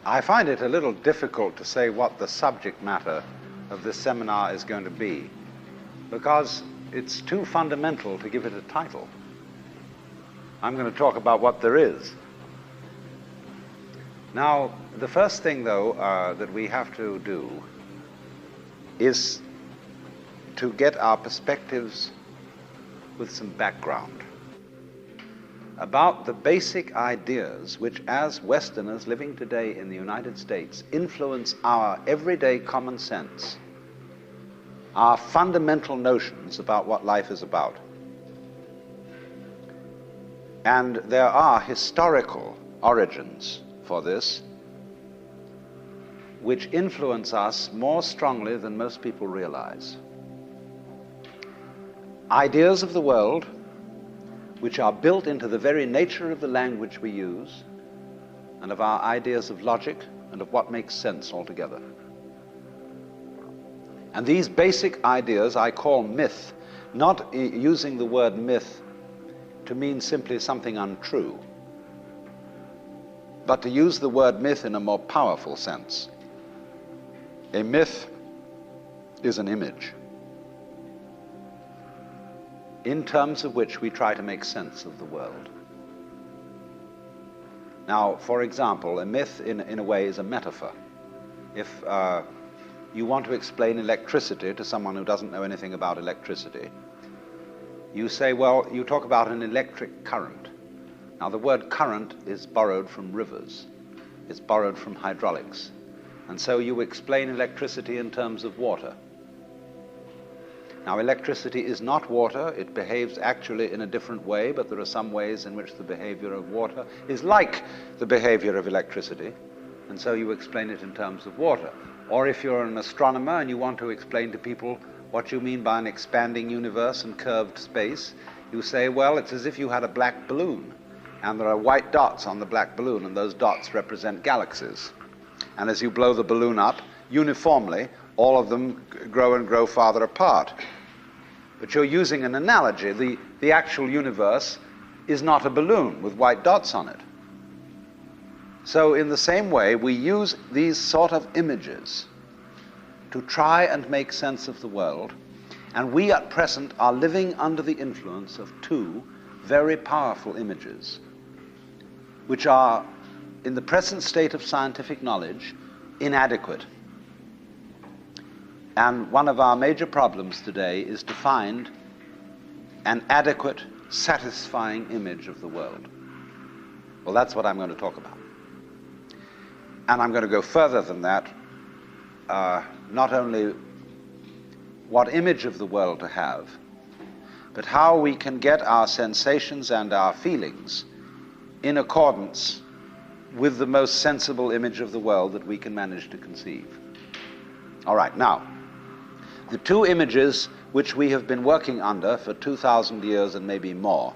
I find it a little difficult to say what the subject matter of this seminar is going to be, because it's too fundamental to give it a title. I'm going to talk about what there is. Now, the first thing, though, that we have to do is to get our perspectives with some background about the basic ideas which, as Westerners living today in the United States, influence our everyday common sense, our fundamental notions about what life is about. And there are historical origins for this which influence us more strongly than most people realize. Ideas of the world which are built into the very nature of the language we use and of our ideas of logic and of what makes sense altogether. And these basic ideas I call myth, not using the word myth to mean simply something untrue, but to use the word myth in a more powerful sense. A myth is an image in terms of which we try to make sense of the world. Now, for example, a myth in a way is a metaphor. If you want to explain electricity to someone who doesn't know anything about electricity, you say, well, you talk about an electric current. Now, the word current is borrowed from rivers. It's borrowed from hydraulics. And so you explain electricity in terms of water. Now, electricity is not water. It behaves actually in a different way, but there are some ways in which the behavior of water is like the behavior of electricity, and so you explain it in terms of water. Or if you're an astronomer and you want to explain to people what you mean by an expanding universe and curved space, you say, well, it's as if you had a black balloon, and there are white dots on the black balloon, and those dots represent galaxies. And as you blow the balloon up, uniformly, all of them grow and grow farther apart. But you're using an analogy. The actual universe is not a balloon with white dots on it. So in the same way, we use these sort of images to try and make sense of the world, and we at present are living under the influence of two very powerful images, which are, in the present state of scientific knowledge, inadequate. And one of our major problems today is to find an adequate, satisfying image of the world. Well, that's what I'm going to talk about. And I'm going to go further than that, not only what image of the world to have, but how we can get our sensations and our feelings in accordance with the most sensible image of the world that we can manage to conceive. All right, now, the two images which we have been working under for 2,000 years and maybe more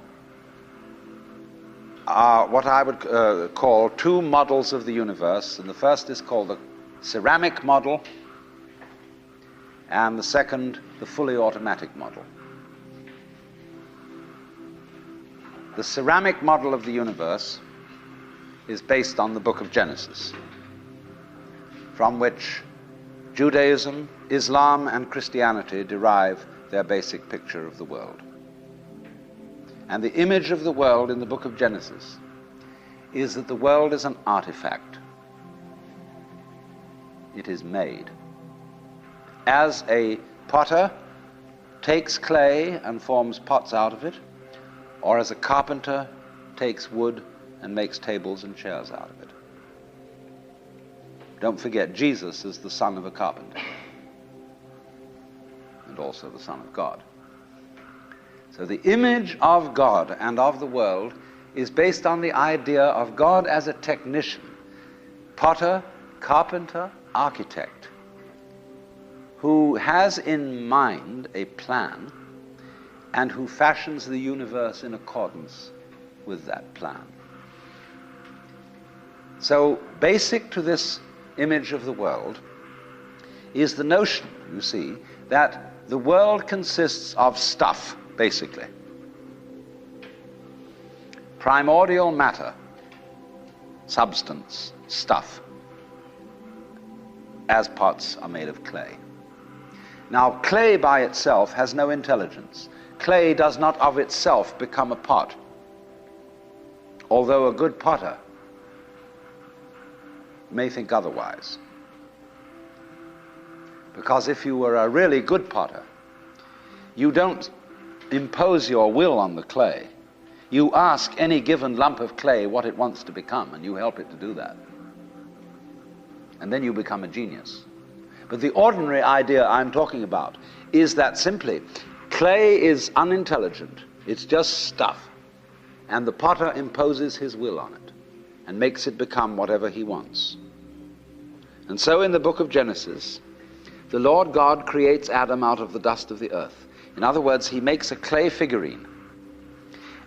are what I would call two models of the universe, and the first is called the ceramic model, and the second, the fully automatic model. The ceramic model of the universe is based on the book of Genesis, from which Judaism, Islam, and Christianity derive their basic picture of the world. And the image of the world in the book of Genesis is that the world is an artifact. It is made. As a potter takes clay and forms pots out of it, or as a carpenter takes wood and makes tables and chairs out of it. Don't forget, Jesus is the son of a carpenter, and also the Son of God. So the image of God and of the world is based on the idea of God as a technician, potter, carpenter, architect, who has in mind a plan and who fashions the universe in accordance with that plan. So basic to this image of the world is the notion, you see, that the world consists of stuff, basically. Primordial matter, substance, stuff. as pots are made of clay. Now, clay by itself has no intelligence. Clay does not of itself become a pot, although a good potter may think otherwise. Because if you were a really good potter, you don't impose your will on the clay. You ask any given lump of clay what it wants to become, and you help it to do that. And then you become a genius. But the ordinary idea I'm talking about is that simply clay is unintelligent. It's just stuff. And the potter imposes his will on it and makes it become whatever he wants. And so in the book of Genesis, the Lord God creates Adam out of the dust of the earth. In other words, he makes a clay figurine,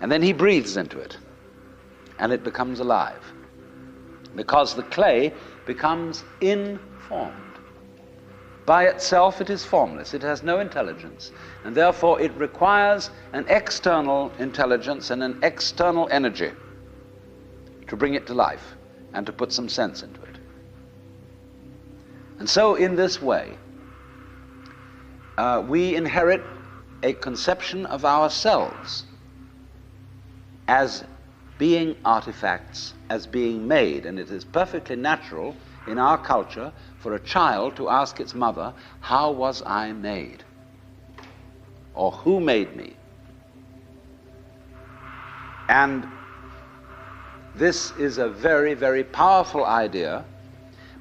and then he breathes into it, and it becomes alive, because the clay becomes informed. By itself it is formless, it has no intelligence, and therefore it requires an external intelligence and an external energy to bring it to life and to put some sense into it. And so in this way, we inherit a conception of ourselves as being artifacts, as being made. And it is perfectly natural in our culture for a child to ask its mother, how was I made? Or who made me? And this is a very, very powerful idea,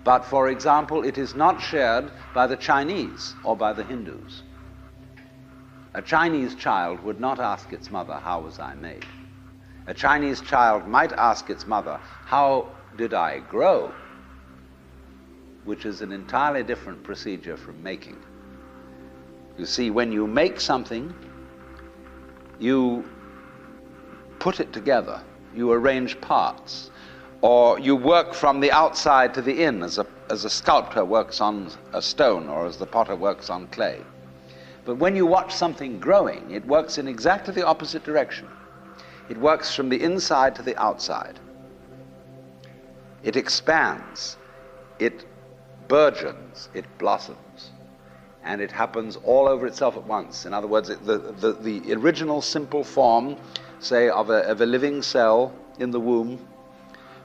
but for example, it is not shared by the Chinese or by the Hindus. A Chinese child would not ask its mother, how was I made? A Chinese child might ask its mother, how did I grow? Which is an entirely different procedure from making. You see, when you make something, you put it together, you arrange parts, or you work from the outside to the in, as a sculptor works on a stone, or as the potter works on clay. But when you watch something growing, it works in exactly the opposite direction. It works from the inside to the outside. It expands, it burgeons, it blossoms, and it happens all over itself at once. In other words, the original simple form, say, of a living cell in the womb,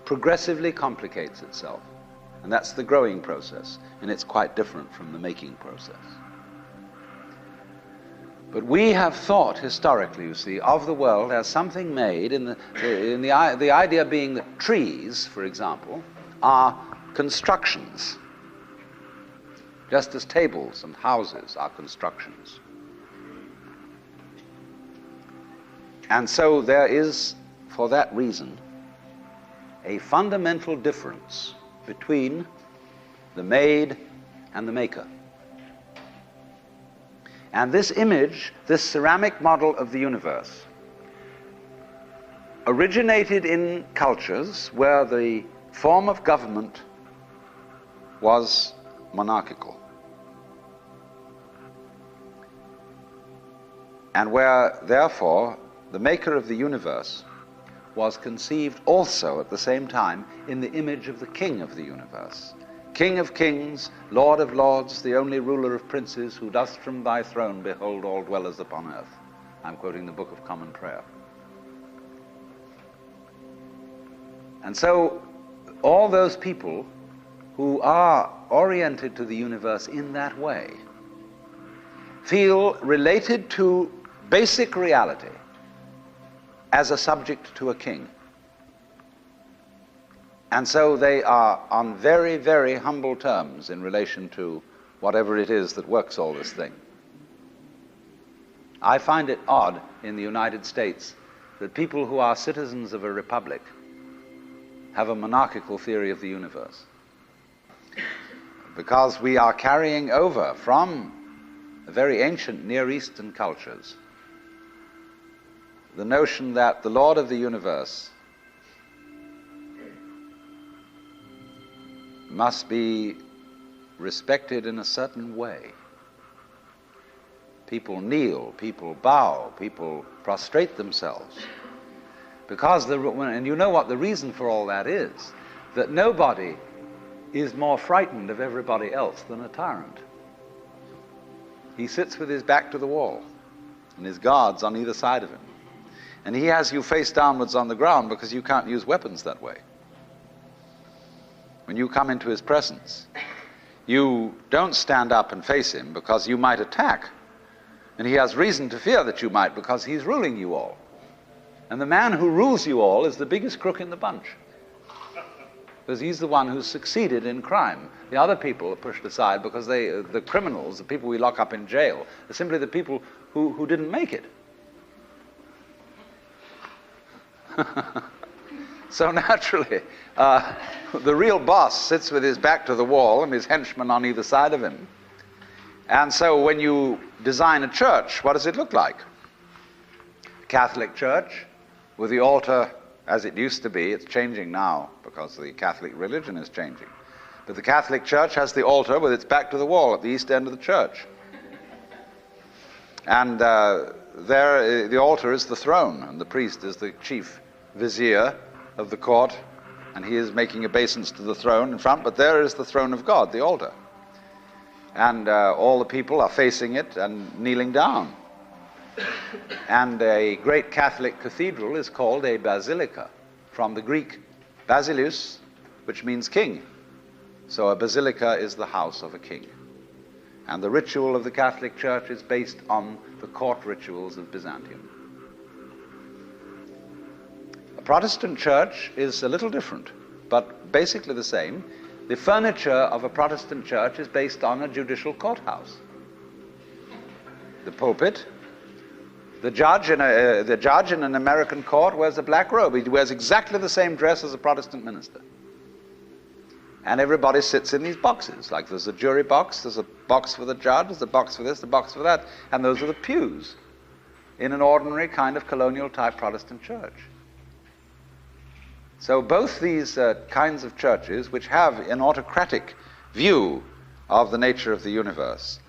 progressively complicates itself. And that's the growing process, and it's quite different from the making process. But we have thought historically, you see, of the world as something made, the idea being that trees, for example, are constructions, just as tables and houses are constructions. And so there is, for that reason, a fundamental difference between the made and the maker. And this image, this ceramic model of the universe, originated in cultures where the form of government was monarchical, and where, therefore, the maker of the universe was conceived also at the same time in the image of the king of the universe. King of kings, Lord of lords, the only ruler of princes, who dost from thy throne behold all dwellers upon earth. I'm quoting the Book of Common Prayer. And so all those people who are oriented to the universe in that way feel related to basic reality as a subject to a king. And so they are on very, very humble terms in relation to whatever it is that works all this thing. I find it odd in the United States that people who are citizens of a republic have a monarchical theory of the universe, because we are carrying over from very ancient Near Eastern cultures the notion that the Lord of the universe must be respected in a certain way. People kneel, people bow, people prostrate themselves. Because and you know what the reason for all that is, that nobody is more frightened of everybody else than a tyrant. He sits with his back to the wall, and his guards on either side of him. And he has you face downwards on the ground because you can't use weapons that way. When you come into his presence, you don't stand up and face him because you might attack. And he has reason to fear that you might because he's ruling you all. And the man who rules you all is the biggest crook in the bunch. Because he's the one who's succeeded in crime. The other people are pushed aside because the criminals, the people we lock up in jail, are simply the people who didn't make it. So naturally, the real boss sits with his back to the wall and his henchmen on either side of him. And so when you design a church, what does it look like? Catholic church with the altar as it used to be. It's changing now because the Catholic religion is changing. But the Catholic church has the altar with its back to the wall at the east end of the church. And there, the altar is the throne, and the priest is the chief vizier of the court, and he is making obeisance to the throne in front, but there is the throne of God, the altar. And all the people are facing it and kneeling down. And a great Catholic cathedral is called a basilica, from the Greek basileus, which means king. So a basilica is the house of a king. And the ritual of the Catholic Church is based on the court rituals of Byzantium. A Protestant church is a little different, but basically the same. The furniture of a Protestant church is based on a judicial courthouse. The pulpit. The judge in an American court wears a black robe. He wears exactly the same dress as a Protestant minister. And everybody sits in these boxes. Like there's a jury box, there's a box for the judge, there's a box for this, a box for that, and those are the pews in an ordinary kind of colonial type Protestant church. So both these kinds of churches, which have an autocratic view of the nature of the universe,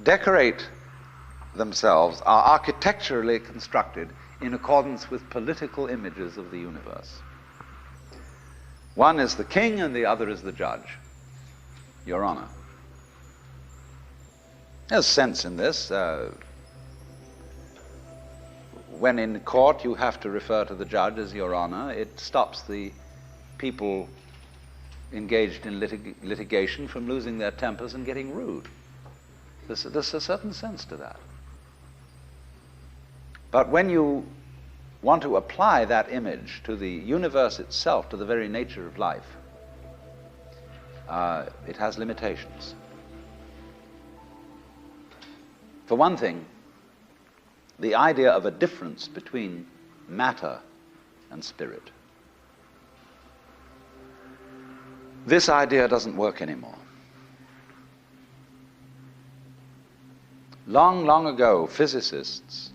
decorate themselves, are architecturally constructed in accordance with political images of the universe. One is the king and the other is the judge, Your Honor. There's sense in this. When in court you have to refer to the judge as Your Honor, it stops the people engaged in litigation from losing their tempers and getting rude. There's a certain sense to that. But when you want to apply that image to the universe itself, to the very nature of life, it has limitations. For one thing, the idea of a difference between matter and spirit. This idea doesn't work anymore. Long, long ago, physicists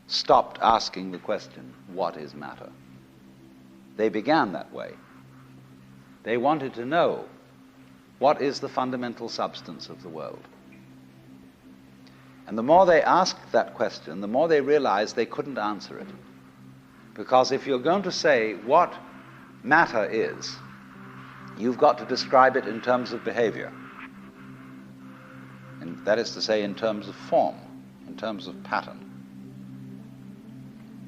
stopped asking the question, what is matter? They began that way. They wanted to know, what is the fundamental substance of the world? And the more they asked that question, the more they realized they couldn't answer it. Because if you're going to say what matter is, you've got to describe it in terms of behavior. And that is to say, in terms of form, in terms of pattern.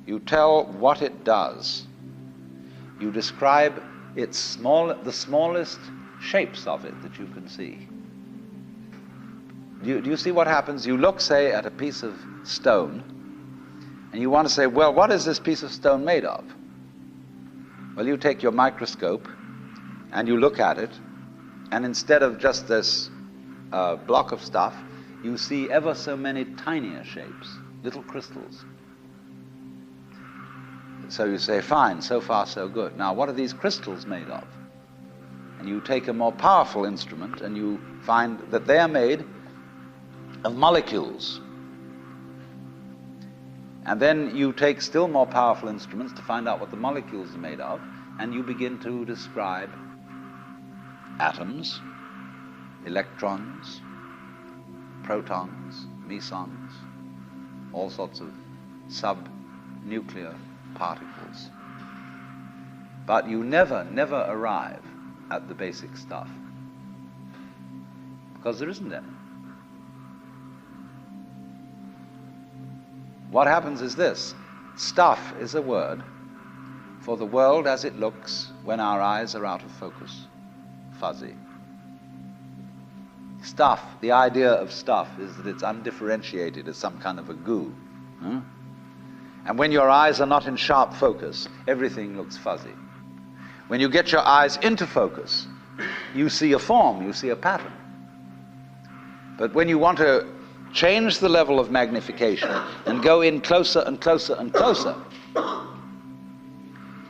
You tell what it does. You describe the smallest shapes of it that you can see. Do you see what happens? You look, say, at a piece of stone, and you want to say, well, what is this piece of stone made of? Well, you take your microscope, and you look at it, and instead of just this block of stuff, you see ever so many tinier shapes, little crystals. So you say, fine, so far so good. Now, what are these crystals made of? And you take a more powerful instrument, and you find that they are made of molecules. And then you take still more powerful instruments to find out what the molecules are made of, and you begin to describe atoms, electrons, protons, mesons, all sorts of subnuclear particles. But you never arrive at the basic stuff. because there isn't any. What happens is this: stuff is a word for the world as it looks when our eyes are out of focus, fuzzy. Stuff, the idea of stuff is that it's undifferentiated as some kind of a goo. And when your eyes are not in sharp focus, everything looks fuzzy. When you get your eyes into focus, you see a form, you see a pattern. But when you want to change the level of magnification and go in closer and closer and closer,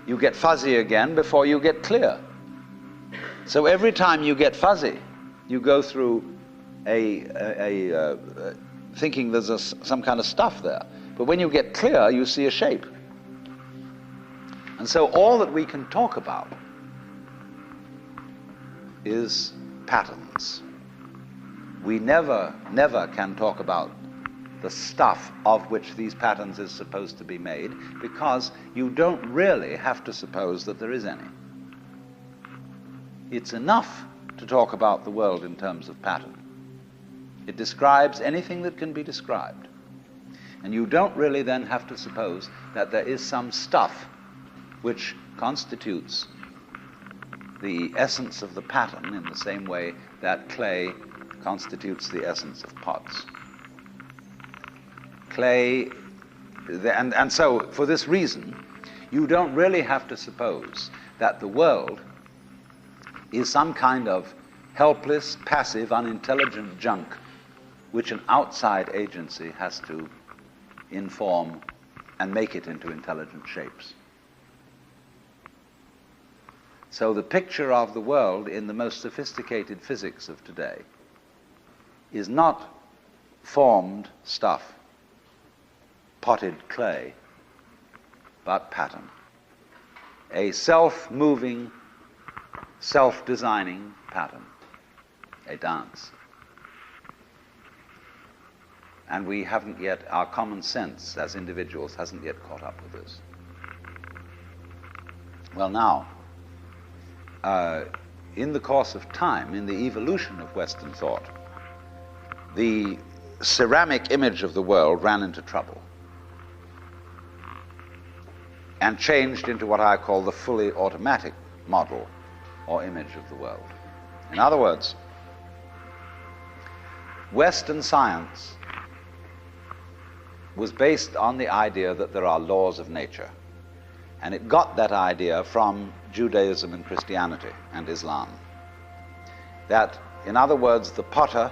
you get fuzzy again before you get clear. So every time you get fuzzy, you go through thinking there's some kind of stuff there. But when you get clear, you see a shape. And so all that we can talk about is patterns. We never can talk about the stuff of which these patterns is supposed to be made, because you don't really have to suppose that there is any. It's enough to talk about the world in terms of pattern. It describes anything that can be described. And you don't really then have to suppose that there is some stuff which constitutes the essence of the pattern in the same way that clay constitutes the essence of pots. Clay, and so for this reason, you don't really have to suppose that the world is some kind of helpless, passive, unintelligent junk which an outside agency has to inform and make it into intelligent shapes. So the picture of the world in the most sophisticated physics of today is not formed stuff, potted clay, but pattern. A self-moving, self-designing pattern, a dance. And we haven't yet, our common sense as individuals hasn't yet caught up with this. Well, now, in the course of time, in the evolution of Western thought, the ceramic image of the world ran into trouble and changed into what I call the fully automatic model or image of the world. In other words, Western science was based on the idea that there are laws of nature. And it got that idea from Judaism and Christianity and Islam. That, in other words, the potter,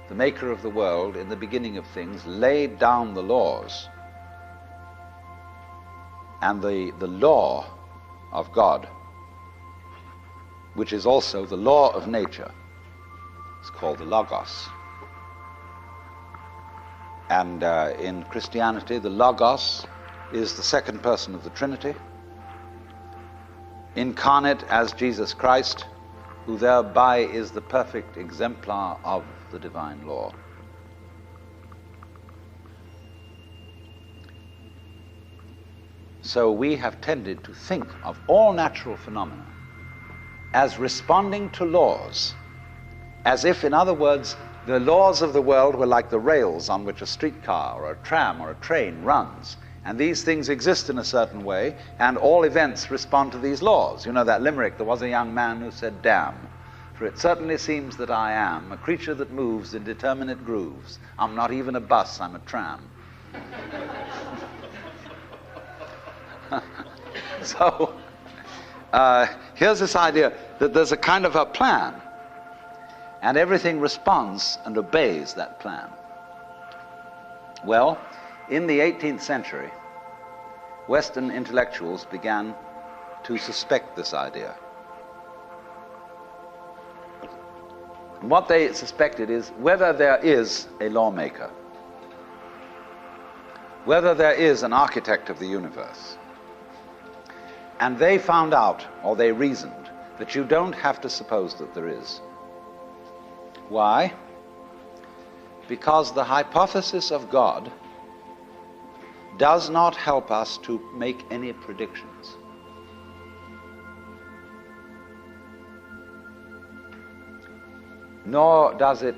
the maker of the world, in the beginning of things, laid down the laws. And the law of God, which is also the law of nature, is called the Logos. And in Christianity, the Logos is the second person of the Trinity, incarnate as Jesus Christ, who thereby is the perfect exemplar of the divine law. So we have tended to think of all natural phenomena as responding to laws, as if, in other words, the laws of the world were like the rails on which a streetcar or a tram or a train runs. And these things exist in a certain way, and all events respond to these laws. You know that limerick, there was a young man who said, "Damn, for it certainly seems that I am a creature that moves in determinate grooves. I'm not even a bus, I'm a tram." So, here's this idea that there's a kind of a plan, and everything responds and obeys that plan. Well, in the 18th century, Western intellectuals began to suspect this idea. And what they suspected is whether there is a lawmaker, whether there is an architect of the universe. And they found out, or they reasoned, that you don't have to suppose that there is. Why? Because the hypothesis of God does not help us to make any predictions. nor does it,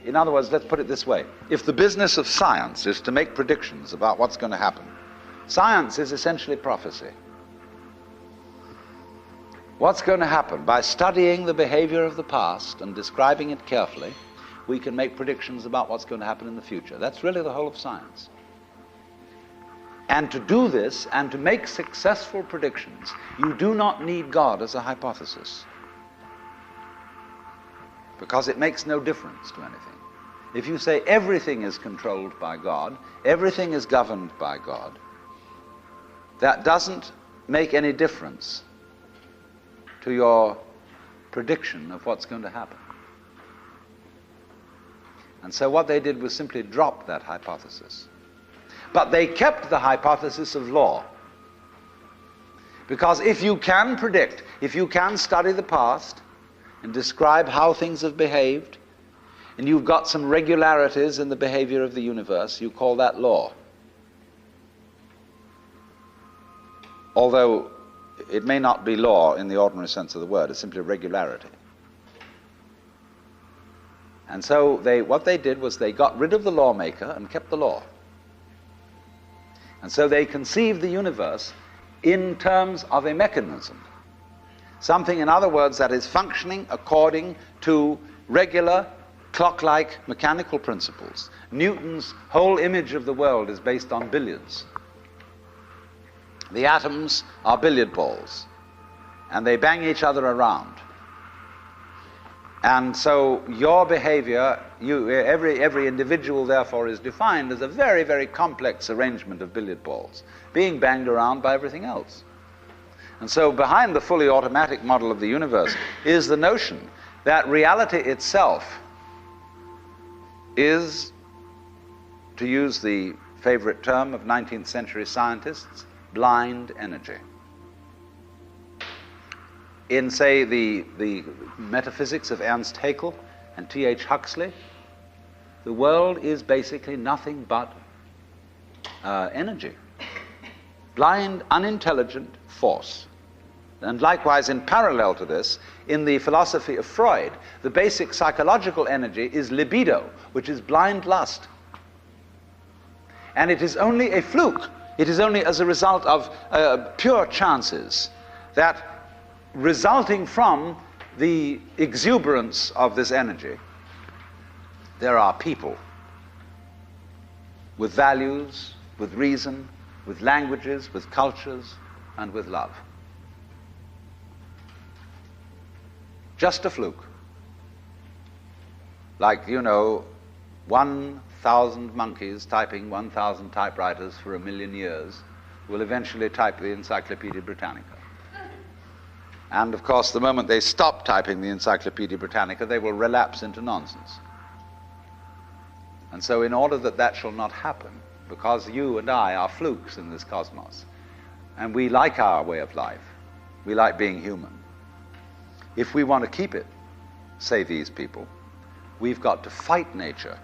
in other words, let's put it this way. If the business of science is to make predictions about what's going to happen, science is essentially prophecy. What's going to happen? By studying the behavior of the past and describing it carefully, we can make predictions about what's going to happen in the future. That's really the whole of science. And to do this, and to make successful predictions, you do not need God as a hypothesis, because it makes no difference to anything. If you say everything is controlled by God, everything is governed by God, that doesn't make any difference to your prediction of what's going to happen. And so what they did was simply drop that hypothesis. But they kept the hypothesis of law. Because if you can predict, if you can study the past and describe how things have behaved, and you've got some regularities in the behavior of the universe, you call that law. Although it may not be law in the ordinary sense of the word, it's simply regularity. And so what they did was they got rid of the lawmaker and kept the law. And so they conceived the universe in terms of a mechanism. Something, in other words, that is functioning according to regular, clock-like mechanical principles. Newton's whole image of the world is based on billiards. The atoms are billiard balls, and they bang each other around. And so your behavior, every individual therefore is defined as a very, very complex arrangement of billiard balls, being banged around by everything else. And so behind the fully automatic model of the universe is the notion that reality itself is, to use the favorite term of 19th century scientists, blind energy. In, say, the metaphysics of Ernst Haeckel and T.H. Huxley, the world is basically nothing but energy. Blind, unintelligent force. And likewise, in parallel to this, in the philosophy of Freud, the basic psychological energy is libido, which is blind lust. And it is only a fluke. It is only as a result of pure chances that, resulting from the exuberance of this energy, there are people with values, with reason, with languages, with cultures, and with love. Just a fluke. Like, 1,000 monkeys typing 1,000 typewriters for 1 million years will eventually type the Encyclopedia Britannica. And of course, the moment they stop typing the Encyclopedia Britannica, they will relapse into nonsense. And so in order that that shall not happen, because you and I are flukes in this cosmos, and we like our way of life, we like being human, if we want to keep it, say these people, we've got to fight nature,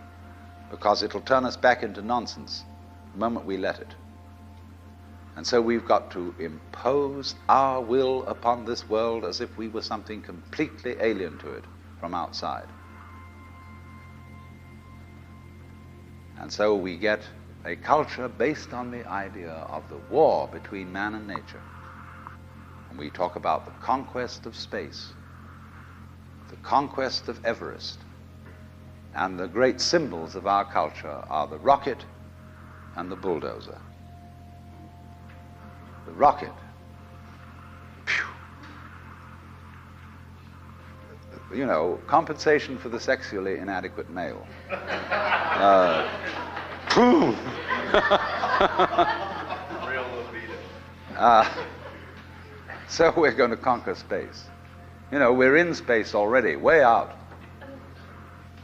because it'll turn us back into nonsense the moment we let it. And so we've got to impose our will upon this world as if we were something completely alien to it from outside. And so we get a culture based on the idea of the war between man and nature. And we talk about the conquest of space, the conquest of Everest. And the great symbols of our culture are the rocket and the bulldozer. The rocket, compensation for the sexually inadequate male. Boom! Real libido. So we're going to conquer space. We're in space already, way out.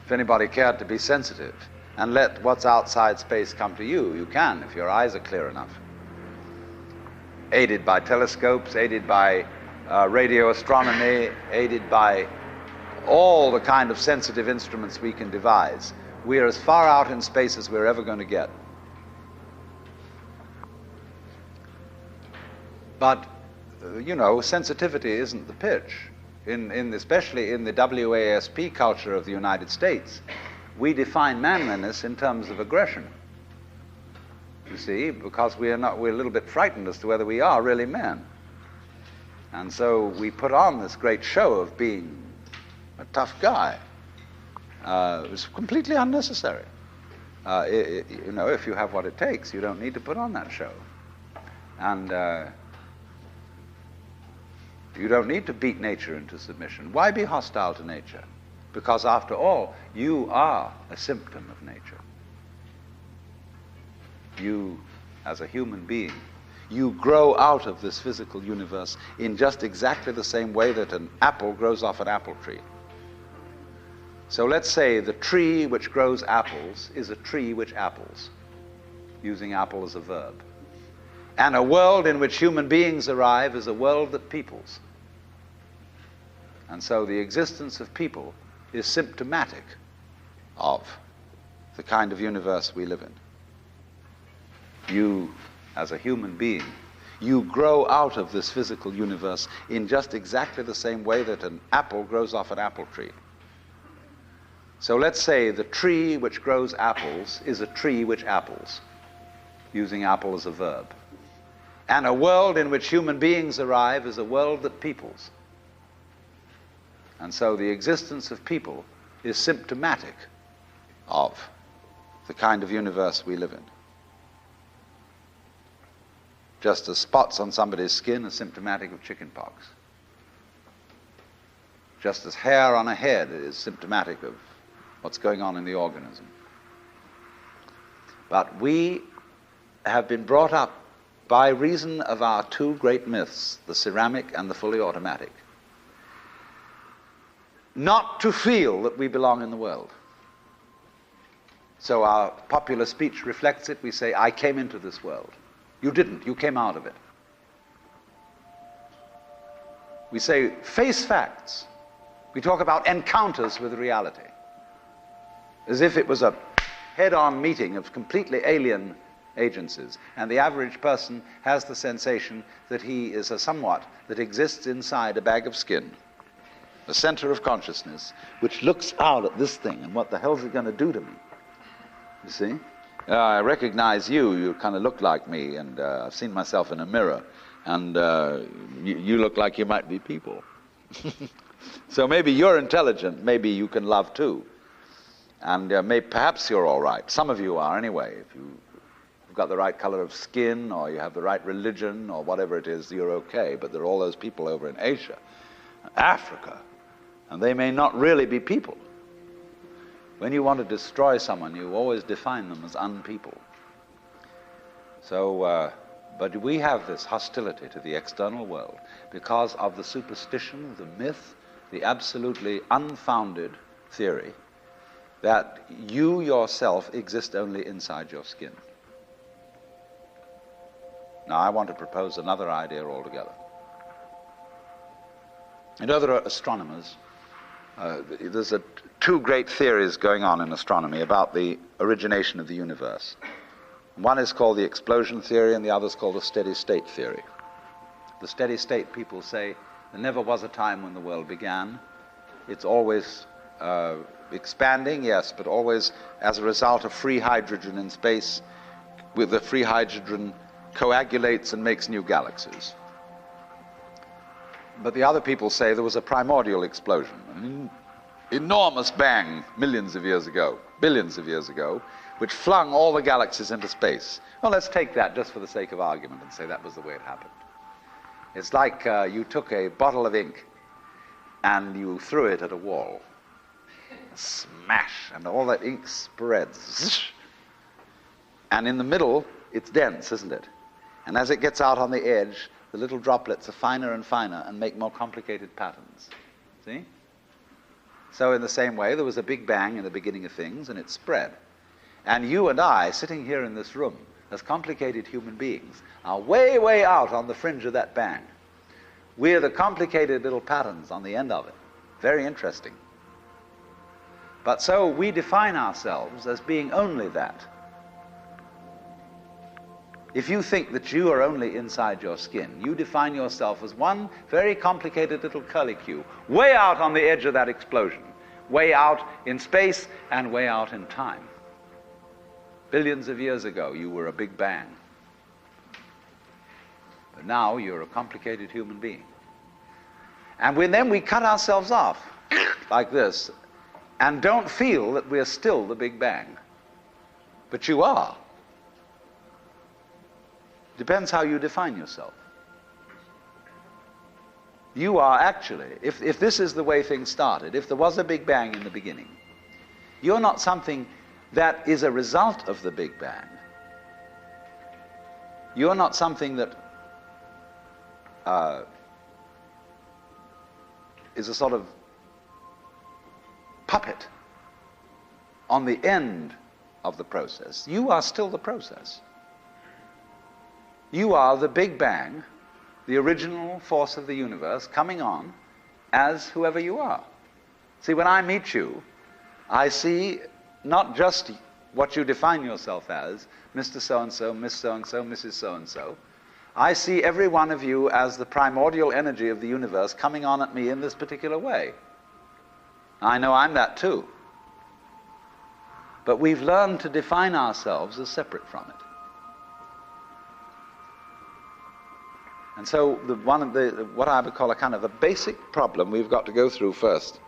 If anybody cared to be sensitive and let what's outside space come to you, you can, if your eyes are clear enough. Aided by telescopes, aided by radio astronomy, aided by all the kind of sensitive instruments we can devise. We are as far out in space as we're ever going to get. But, sensitivity isn't the pitch. especially in the WASP culture of the United States, we define manliness in terms of aggression. You see, because we're a little bit frightened as to whether we are really men. And so we put on this great show of being a tough guy. It's completely unnecessary. If you have what it takes, you don't need to put on that show. And you don't need to beat nature into submission. Why be hostile to nature? Because after all, you are a symptom of nature. You, as a human being, you grow out of this physical universe in just exactly the same way that an apple grows off an apple tree. So let's say the tree which grows apples is a tree which apples, using apple as a verb. And a world in which human beings arrive is a world that peoples. And so the existence of people is symptomatic of the kind of universe we live in. You, as a human being, you grow out of this physical universe in just exactly the same way that an apple grows off an apple tree. So let's say the tree which grows apples is a tree which apples, using apple as a verb. And a world in which human beings arrive is a world that peoples. And so the existence of people is symptomatic of the kind of universe we live in. Just as spots on somebody's skin are symptomatic of chickenpox. Just as hair on a head is symptomatic of what's going on in the organism. But we have been brought up by reason of our two great myths, the ceramic and the fully automatic, not to feel that we belong in the world. So our popular speech reflects it. We say, I came into this world. You didn't. You came out of it. We say, face facts. We talk about encounters with reality, as if it was a head-on meeting of completely alien agencies. And the average person has the sensation that he is a somewhat that exists inside a bag of skin, a center of consciousness, which looks out at this thing, and what the hell's it going to do to me? You see? I recognize you. You kind of look like me, and I've seen myself in a mirror, and you look like you might be people. So maybe you're intelligent. Maybe you can love too. And perhaps you're all right. Some of you are anyway. If you've got the right color of skin, or you have the right religion, or whatever it is, you're okay. But there are all those people over in Asia, Africa, and they may not really be people. When you want to destroy someone, you always define them as unpeople. So, but we have this hostility to the external world because of the superstition, the myth, the absolutely unfounded theory that you yourself exist only inside your skin. Now, I want to propose another idea altogether. You know, there are astronomers. There's two great theories going on in astronomy about the origination of the universe. One is called the explosion theory, and the other is called the steady state theory. The steady state people say there never was a time when the world began. It's always expanding, yes, but always as a result of free hydrogen in space, with the free hydrogen coagulates and makes new galaxies. But the other people say there was a primordial explosion, an enormous bang millions of years ago, billions of years ago, which flung all the galaxies into space. Well, let's take that just for the sake of argument and say that was the way it happened. It's like you took a bottle of ink and you threw it at a wall. Smash, and all that ink spreads. And in the middle, it's dense, isn't it? And as it gets out on the edge, the little droplets are finer and finer and make more complicated patterns. See? So in the same way, there was a big bang in the beginning of things, and it spread. And you and I, sitting here in this room, as complicated human beings, are way, way out on the fringe of that bang. We're the complicated little patterns on the end of it. Very interesting. But so we define ourselves as being only that. if you think that you are only inside your skin, you define yourself as one very complicated little curlicue, way out on the edge of that explosion, way out in space and way out in time. Billions of years ago, you were a big bang. But now you're a complicated human being. And then we cut ourselves off like this and don't feel that we're still the Big Bang. But you are. Depends how you define yourself. You are actually, if this is the way things started, if there was a Big Bang in the beginning, you're not something that is a result of the Big Bang. You're not something that is a sort of puppet on the end of the process. You are still the process. You are the Big Bang, the original force of the universe, coming on as whoever you are. See, when I meet you, I see not just what you define yourself as, Mr. So-and-so, Miss So-and-so, Mrs. So-and-so. I see every one of you as the primordial energy of the universe coming on at me in this particular way. I know I'm that too. But we've learned to define ourselves as separate from it. And so what I would call a kind of a basic problem we've got to go through first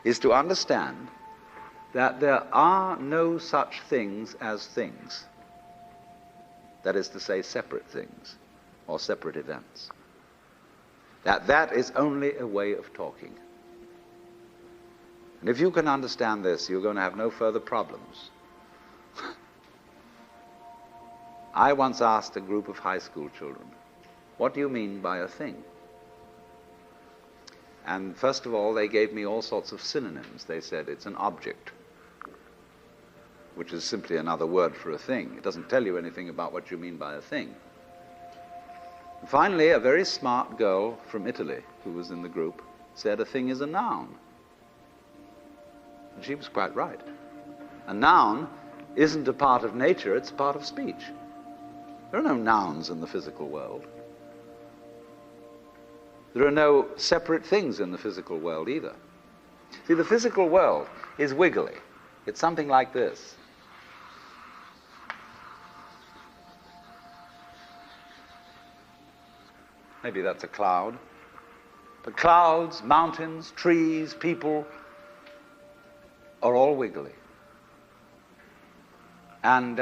is to understand that there are no such things as things. That is to say, separate things or separate events. That is only a way of talking. And if you can understand this, you're going to have no further problems. I once asked a group of high school children, what do you mean by a thing? And first of all, they gave me all sorts of synonyms. They said it's an object, which is simply another word for a thing. It doesn't tell you anything about what you mean by a thing. And finally, a very smart girl from Italy who was in the group said a thing is a noun. And she was quite right. A noun isn't a part of nature, it's a part of speech. There are no nouns in the physical world. There are no separate things in the physical world either. See, the physical world is wiggly. It's something like this. Maybe that's a cloud. But clouds, mountains, trees, people are all wiggly. And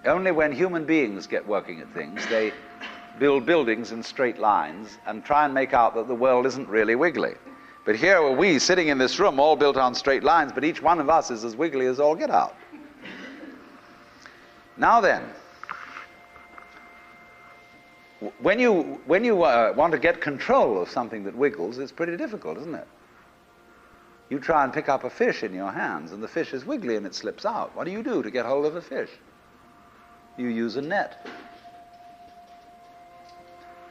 only when human beings get working at things, they build buildings in straight lines and try and make out that the world isn't really wiggly. But here are we sitting in this room all built on straight lines, but each one of us is as wiggly as all get out. Now then, when you want to get control of something that wiggles, it's pretty difficult, isn't it? You try and pick up a fish in your hands, and the fish is wiggly and it slips out. What do you do to get hold of a fish? You use a net.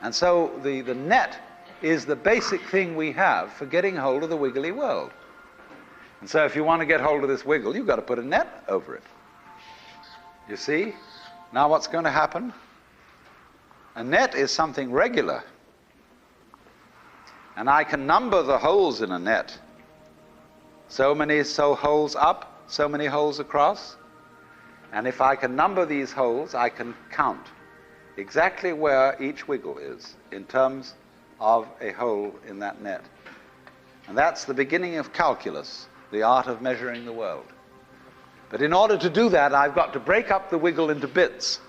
And so the net is the basic thing we have for getting hold of the wiggly world. And so if you want to get hold of this wiggle, you've got to put a net over it. You see? Now what's going to happen? A net is something regular. And I can number the holes in a net. So many holes up, so many holes across. And if I can number these holes, I can count exactly where each wiggle is in terms of a hole in that net. And that's the beginning of calculus, the art of measuring the world. But in order to do that, I've got to break up the wiggle into bits.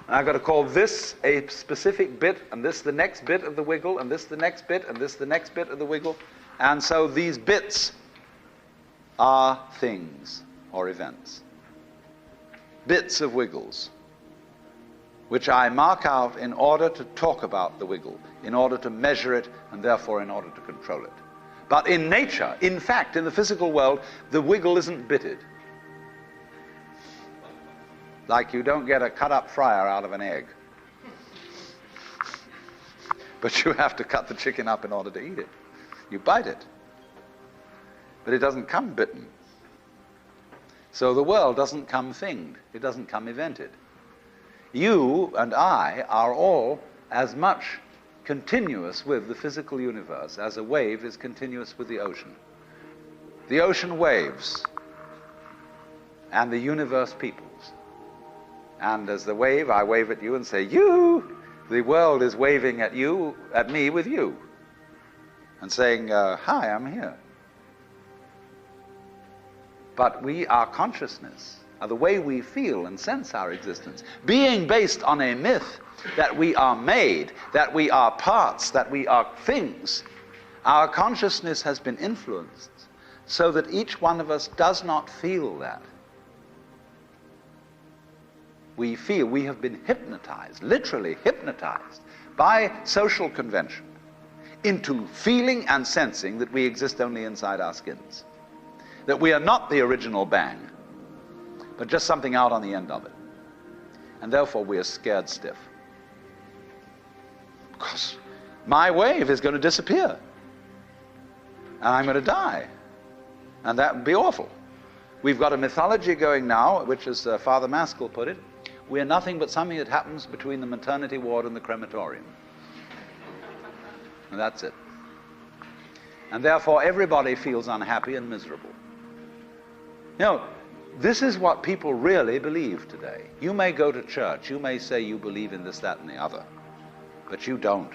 And I've got to call this a specific bit, and this the next bit of the wiggle, and this the next bit, and this the next bit of the wiggle. And so these bits are things or events. Bits of wiggles, which I mark out in order to talk about the wiggle, in order to measure it, and therefore in order to control it. But in nature, in fact, in the physical world, the wiggle isn't bitted. Like you don't get a cut-up fryer out of an egg. But you have to cut the chicken up in order to eat it. You bite it. But it doesn't come bitten. So the world doesn't come thinged. It doesn't come evented. You and I are all as much continuous with the physical universe as a wave is continuous with the ocean. The ocean waves, and the universe peoples. And as the wave, I wave at you and say, you! The world is waving at you, at me with you, and saying, hi, I'm here. But our consciousness, the way we feel and sense our existence, being based on a myth that we are made, that we are parts, that we are things, our consciousness has been influenced so that each one of us does not feel that. We have been hypnotized, literally hypnotized, by social convention into feeling and sensing that we exist only inside our skins. That we are not the original bang, but just something out on the end of it. And therefore we are scared stiff. Because my wave is going to disappear. And I'm going to die. And that would be awful. We've got a mythology going now, which, as Father Maskell put it, we are nothing but something that happens between the maternity ward and the crematorium. And that's it. And therefore everybody feels unhappy and miserable. You know, this is what people really believe today. You may go to church, you may say you believe in this, that, and the other, but you don't.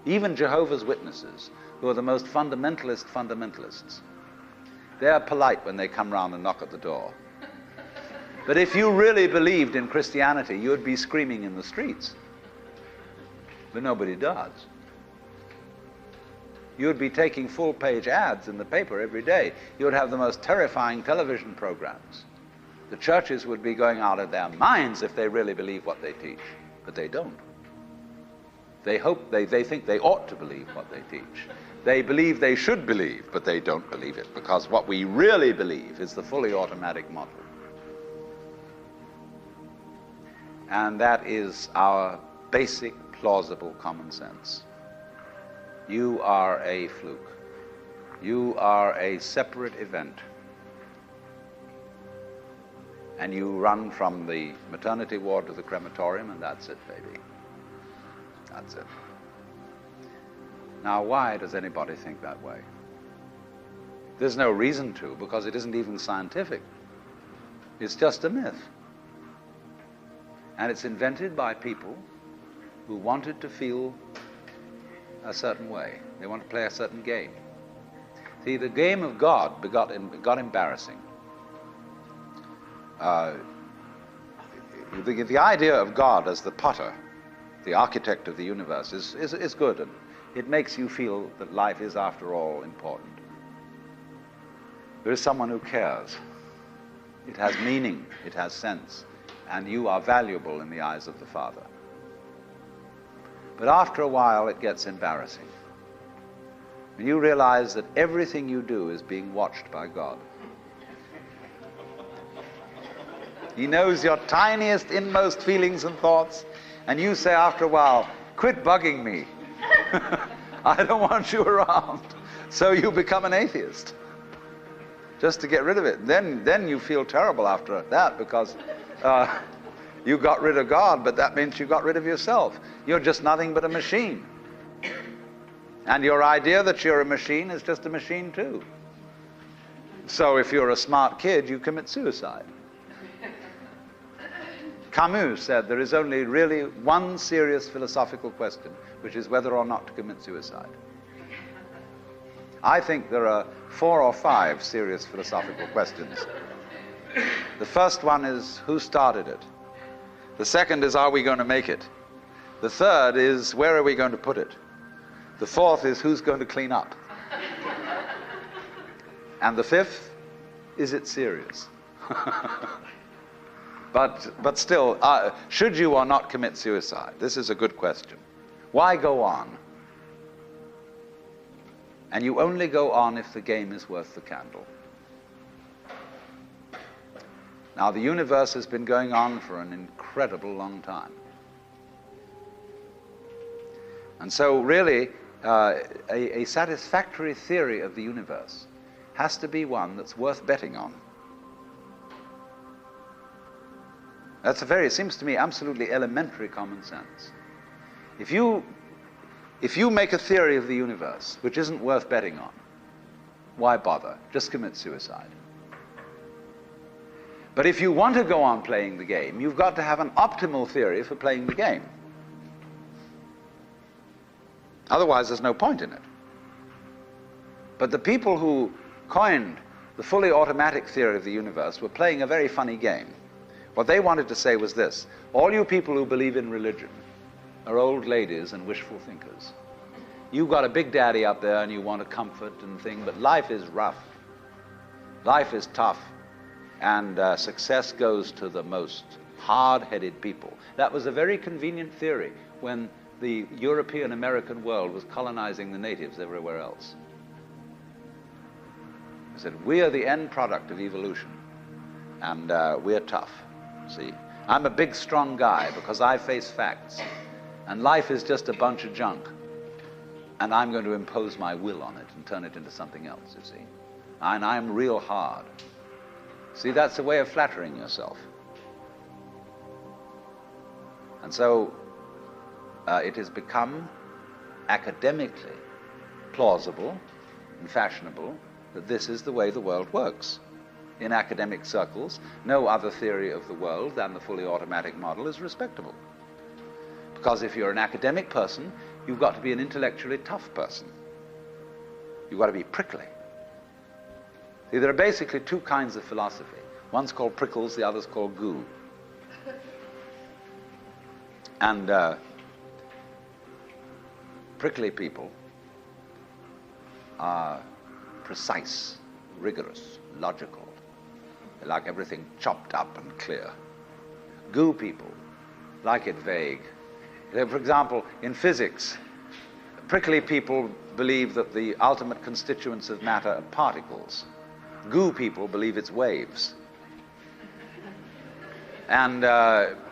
Even Jehovah's Witnesses, who are the most fundamentalists, they are polite when they come round and knock at the door. But if you really believed in Christianity, you would be screaming in the streets. But nobody does. You would be taking full-page ads in the paper every day. You would have the most terrifying television programs. The churches would be going out of their minds if they really believe what they teach. But they don't. They think they ought to believe what they teach. They believe they should believe, but they don't believe it, because what we really believe is the fully automatic model. And that is our basic, plausible common sense. You are a fluke. You are a separate event. And you run from the maternity ward to the crematorium, and that's it, baby. That's it. Now, why does anybody think that way? There's no reason to, because it isn't even scientific. It's just a myth. And it's invented by people who wanted to feel a certain way. They want to play a certain game. See, the game of God got embarrassing. The idea of God as the potter, the architect of the universe, is good, and it makes you feel that life is, after all, important. There is someone who cares. It has meaning, it has sense, and you are valuable in the eyes of the Father. But after a while, it gets embarrassing. And you realize that everything you do is being watched by God. He knows your tiniest, inmost feelings and thoughts, and you say after a while, quit bugging me. I don't want you around. So you become an atheist, just to get rid of it. Then you feel terrible after that, because you got rid of God, but that means you got rid of yourself. You're just nothing but a machine. And your idea that you're a machine is just a machine too. So if you're a smart kid, you commit suicide. Camus said there is only really one serious philosophical question, which is whether or not to commit suicide. I think there are 4 or 5 serious philosophical questions. The first one is, who started it? The second is, are we going to make it? The third is, where are we going to put it? The fourth is, who's going to clean up? And the fifth, is it serious? But still, should you or not commit suicide? This is a good question. Why go on? And you only go on if the game is worth the candle. Now, the universe has been going on for an incredible long time. And so really, a satisfactory theory of the universe has to be one that's worth betting on. It seems to me, absolutely elementary common sense. If you make a theory of the universe which isn't worth betting on, why bother? Just commit suicide. But if you want to go on playing the game, you've got to have an optimal theory for playing the game. Otherwise, there's no point in it. But the people who coined the fully automatic theory of the universe were playing a very funny game. What they wanted to say was this: all you people who believe in religion are old ladies and wishful thinkers. You've got a big daddy up there and you want a comfort and thing, but life is rough. Life is tough. And success goes to the most hard-headed people. That was a very convenient theory when the European American world was colonizing the natives everywhere else. They said, we are the end product of evolution, and we're tough, see. I'm a big, strong guy because I face facts, and life is just a bunch of junk, and I'm going to impose my will on it and turn it into something else, you see. And I'm real hard. See, that's a way of flattering yourself. And so it has become academically plausible and fashionable that this is the way the world works. In academic circles, no other theory of the world than the fully automatic model is respectable. Because if you're an academic person, you've got to be an intellectually tough person. You've got to be prickly. See, there are basically two kinds of philosophy. One's called prickles, the other's called goo. And prickly people are precise, rigorous, logical. They like everything chopped up and clear. Goo people like it vague. For example, in physics, prickly people believe that the ultimate constituents of matter are particles. Goo people believe it's waves. And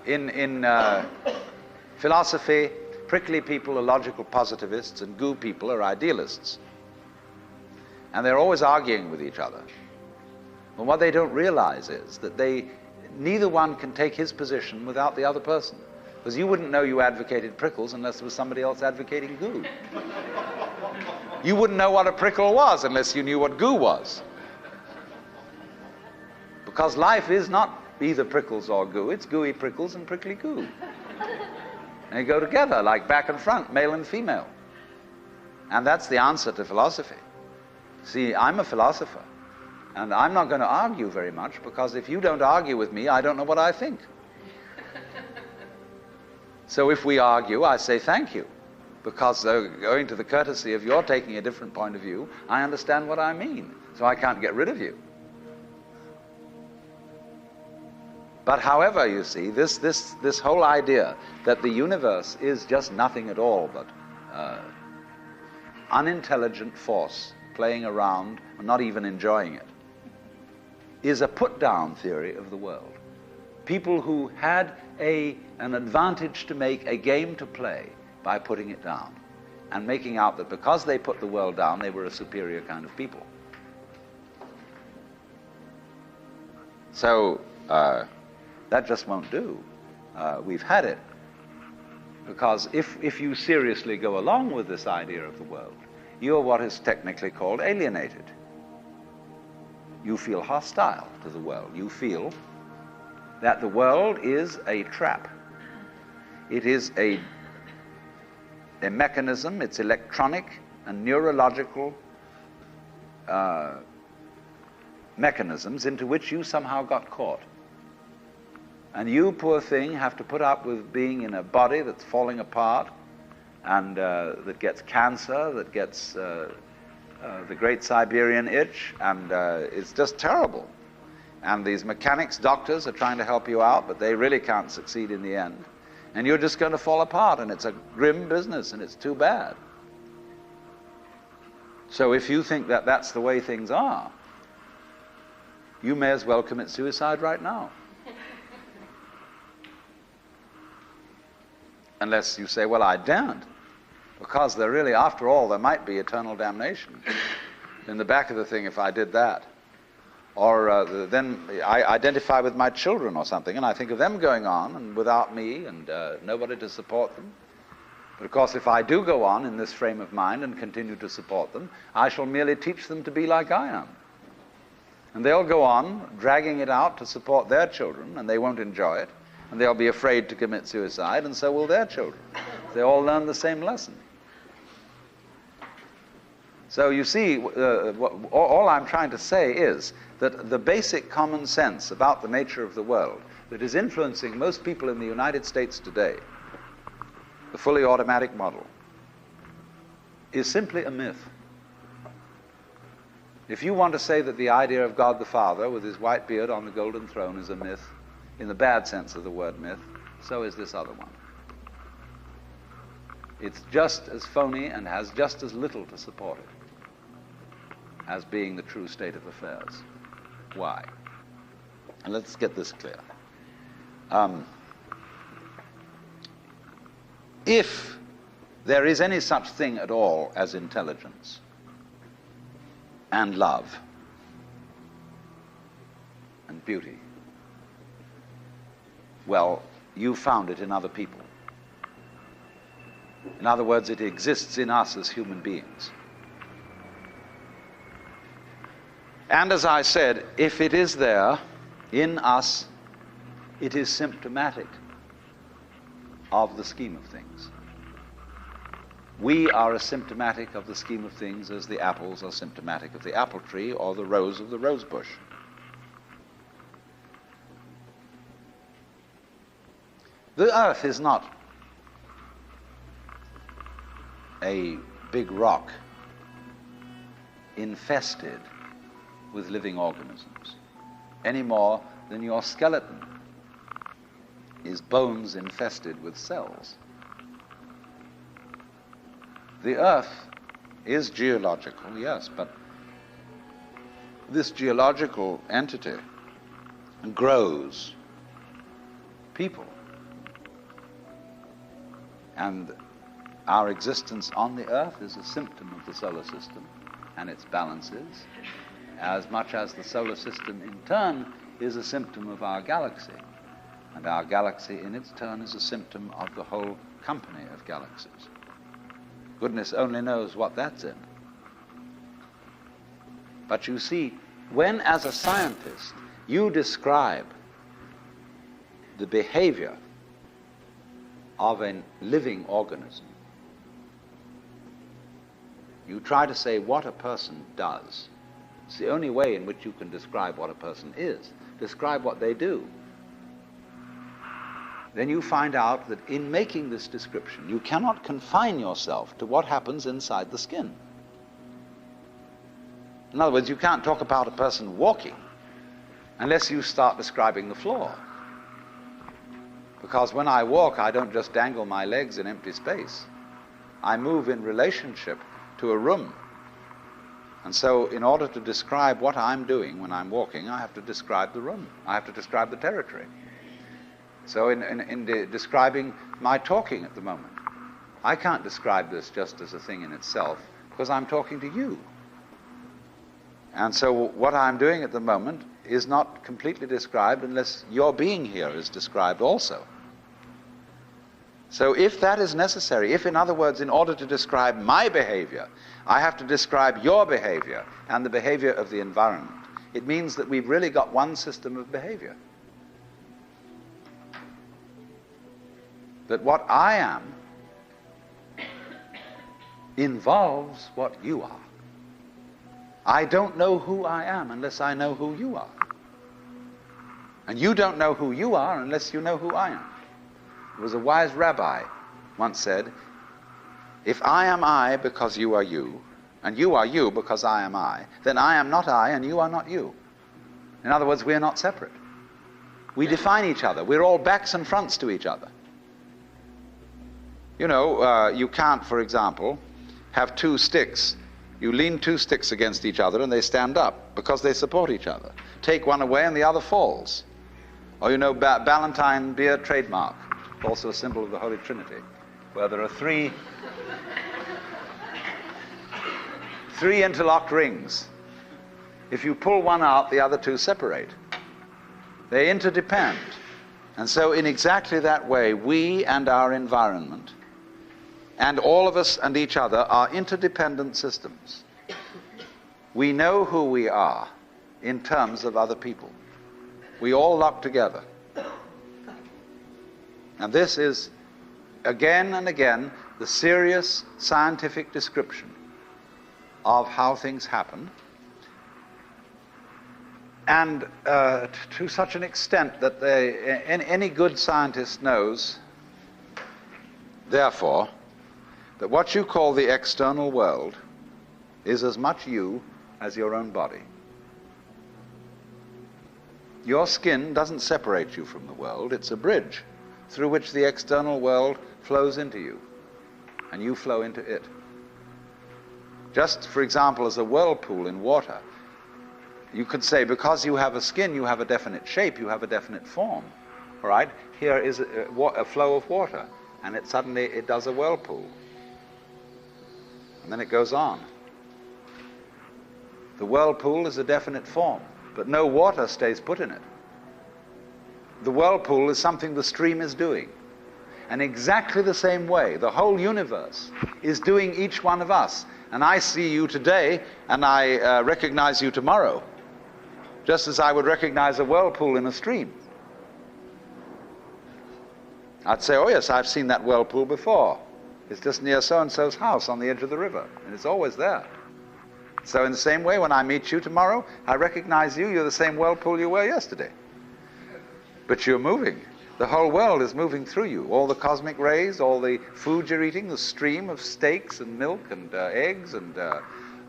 in philosophy, prickly people are logical positivists and goo people are idealists. And they're always arguing with each other. But what they don't realize is that neither one can take his position without the other person. Because you wouldn't know you advocated prickles unless there was somebody else advocating goo. You wouldn't know what a prickle was unless you knew what goo was. Because life is not either prickles or goo, it's gooey prickles and prickly goo. And they go together like back and front, male and female. And that's the answer to philosophy. See, I'm a philosopher, and I'm not going to argue very much, because if you don't argue with me, I don't know what I think. So if we argue, I say thank you, because owing to the courtesy of your taking a different point of view, I understand what I mean, so I can't get rid of you. But however, you see, this whole idea that the universe is just nothing at all but unintelligent force playing around and not even enjoying it, is a put-down theory of the world. People who had an advantage to make, a game to play, by putting it down and making out that because they put the world down, they were a superior kind of people. So that just won't do. We've had it. Because if you seriously go along with this idea of the world, you're what is technically called alienated. You feel hostile to the world. You feel that the world is a trap. It is a mechanism, it's electronic and neurological mechanisms into which you somehow got caught. And you, poor thing, have to put up with being in a body that's falling apart, and that gets cancer, that gets the great Siberian itch, and it's just terrible. And these mechanics, doctors, are trying to help you out, but they really can't succeed in the end. And you're just going to fall apart, and it's a grim business, and it's too bad. So if you think that that's the way things are, you may as well commit suicide right now. Unless you say, well, I daren't, because there really, after all, there might be eternal damnation in the back of the thing if I did that. Or then I identify with my children or something, and I think of them going on and without me and nobody to support them. But of course, if I do go on in this frame of mind and continue to support them, I shall merely teach them to be like I am. And they'll go on dragging it out to support their children, and they won't enjoy it, and they'll be afraid to commit suicide, and so will their children. They all learn the same lesson. So you see, all I'm trying to say is that the basic common sense about the nature of the world that is influencing most people in the United States today, the fully automatic model, is simply a myth. If you want to say that the idea of God the Father with his white beard on the golden throne is a myth, in the bad sense of the word myth, so is this other one. It's just as phony and has just as little to support it as being the true state of affairs. Why? And let's get this clear. If there is any such thing at all as intelligence and love and beauty, well, you found it in other people. In other words, it exists in us as human beings. And as I said, if it is there in us, it is symptomatic of the scheme of things. We are as symptomatic of the scheme of things as the apples are symptomatic of the apple tree or the rose of the rose bush. The earth is not a big rock infested with living organisms, any more than your skeleton is bones infested with cells. The earth is geological, yes, but this geological entity grows people. And our existence on the earth is a symptom of the solar system and its balances, as much as the solar system in turn is a symptom of our galaxy. And our galaxy in its turn is a symptom of the whole company of galaxies. Goodness only knows what that's in. But you see, when as a scientist you describe the behavior of a living organism, you try to say what a person does. It's the only way in which you can describe what a person is. Describe what they do. Then you find out that in making this description, you cannot confine yourself to what happens inside the skin. In other words, you can't talk about a person walking unless you start describing the floor. Because when I walk, I don't just dangle my legs in empty space. I move in relationship to a room. And so in order to describe what I'm doing when I'm walking, I have to describe the room. I have to describe the territory. So in describing my talking at the moment, I can't describe this just as a thing in itself, because I'm talking to you. And so what I'm doing at the moment is not completely described unless your being here is described also. So if that is necessary, if in other words, in order to describe my behavior, I have to describe your behavior and the behavior of the environment, it means that we've really got one system of behavior. That what I am involves what you are. I don't know who I am unless I know who you are. And you don't know who you are unless you know who I am. There was a wise rabbi once said, if I am I because you are you, and you are you because I am I, then I am not I and you are not you. In other words, we are not separate. We define each other. We're all backs and fronts to each other. You know, you can't, for example, have two sticks. You lean two sticks against each other and they stand up because they support each other. Take one away and the other falls. Or you know, Ballantine beer trademark, also a symbol of the Holy Trinity, where there are three interlocked rings. If you pull one out, the other two separate. They interdepend. And so in exactly that way, we and our environment, and all of us and each other, are interdependent systems. We know who we are in terms of other people. We all lock together. And this is, again and again, the serious scientific description of how things happen, and to such an extent that any good scientist knows, therefore, that what you call the external world is as much you as your own body. Your skin doesn't separate you from the world. It's a bridge through which the external world flows into you, and you flow into it. Just, for example, as a whirlpool in water, you could say, because you have a skin, you have a definite shape, you have a definite form. All right? Here is a flow of water, and suddenly it does a whirlpool. And then it goes on. The whirlpool is a definite form, but no water stays put in it. The whirlpool is something the stream is doing. And exactly the same way, the whole universe is doing each one of us. And I see you today, and I recognize you tomorrow, just as I would recognize a whirlpool in a stream. I'd say, oh yes, I've seen that whirlpool before. It's just near so-and-so's house on the edge of the river, and it's always there. So in the same way, when I meet you tomorrow, I recognize you, you're the same whirlpool you were yesterday. But you're moving. The whole world is moving through you. All the cosmic rays, all the food you're eating, the stream of steaks and milk and eggs and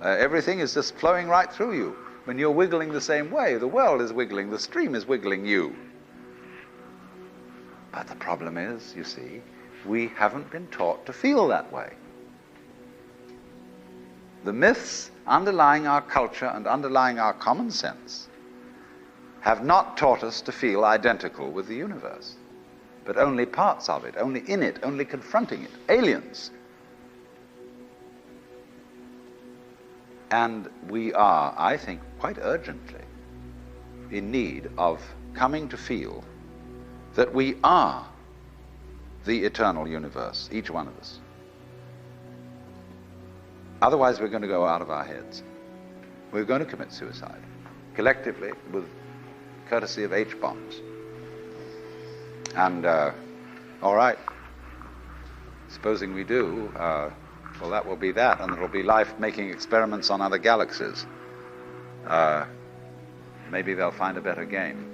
everything is just flowing right through you. When you're wiggling the same way, the world is wiggling, the stream is wiggling you. But the problem is, you see, we haven't been taught to feel that way. The myths underlying our culture and underlying our common sense have not taught us to feel identical with the universe, but only parts of it, only in it, only confronting it, aliens. And we are, I think, quite urgently in need of coming to feel that we are the eternal universe, each one of us. Otherwise, we're going to go out of our heads. We're going to commit suicide, collectively, with courtesy of H-bombs. And, all right, supposing we do, well, that will be that, and there will be life making experiments on other galaxies. Maybe they'll find a better game.